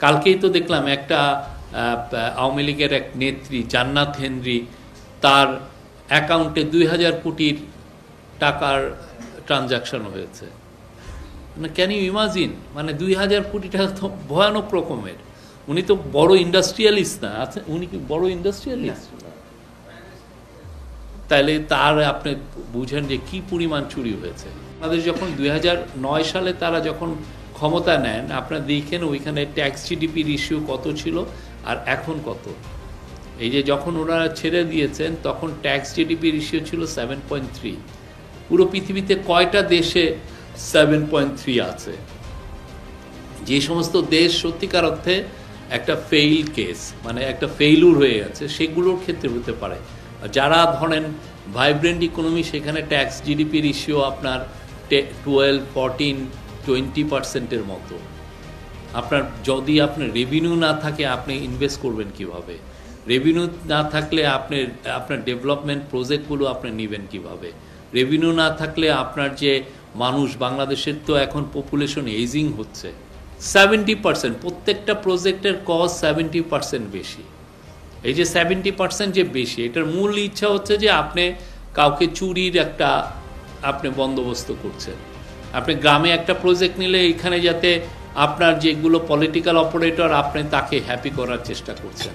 কালকেই তো দেখলাম একটা আওয়ামী লীগের এক নেত্রী জান্নাত হেনরি, তার অ্যাকাউন্টে 2000 কোটির টাকার ট্রানজাকশন হয়েছে। মানে ক্যান ইউ ইমাজিন, মানে 2000 কোটি টাকা তো ভয়ানক রকমের। উনি তো বড় ইন্ডাস্ট্রিয়ালিস্ট না, আচ্ছা উনি কি বড় ইন্ডাস্ট্রিয়ালিস্ট? তাহলে তার আপনি বুঝেন যে কি পরিমাণ চুরি হয়েছে। আমাদের যখন 2009 সালে তারা যখন ক্ষমতা নেন, আপনারা দেখেন ওইখানে ট্যাক্স জিডিপির ইস্যু কত ছিল আর এখন কত। এই যে যখন ওনারা ছেড়ে দিয়েছেন তখন ট্যাক্স জিডিপির ইস্যু ছিল 7.3। পুরো পৃথিবীতে কয়টা দেশে 7.3 আছে? যে সমস্ত দেশ সত্যিকার অর্থে একটা ফেইল কেস, মানে একটা ফেইলুর হয়ে গেছে, সেগুলোর ক্ষেত্রে হতে পারে। যারা ধরেন ভাইব্রেন্ট ইকোনমি, সেখানে ট্যাক্স জিডিপির ইস্যু আপনার 12, 14, 20% মতো। আপনার যদি আপনার রেভিনিউ না থাকে, আপনি ইনভেস্ট করবেন কিভাবে? রেভিনিউ না থাকলে আপনার ডেভেলপমেন্ট প্রজেক্টগুলো আপনি নেবেন কিভাবে? রেভিনিউ না থাকলে আপনার যে মানুষ, বাংলাদেশের তো এখন পপুলেশন এজিং হচ্ছে, 70%, প্রত্যেকটা প্রজেক্টের কস্ট 70% বেশি। এই যে 70% যে বেশি, এটার মূল ইচ্ছা হচ্ছে যে আপনি কাউকে চুরির একটা আপনি বন্দোবস্ত করছেন। আপনি গ্রামে একটা প্রজেক্ট নিলে এখানে যাতে আপনার যেগুলো পলিটিক্যাল অপারেটর, আপনি তাকে হ্যাপি করার চেষ্টা করছেন।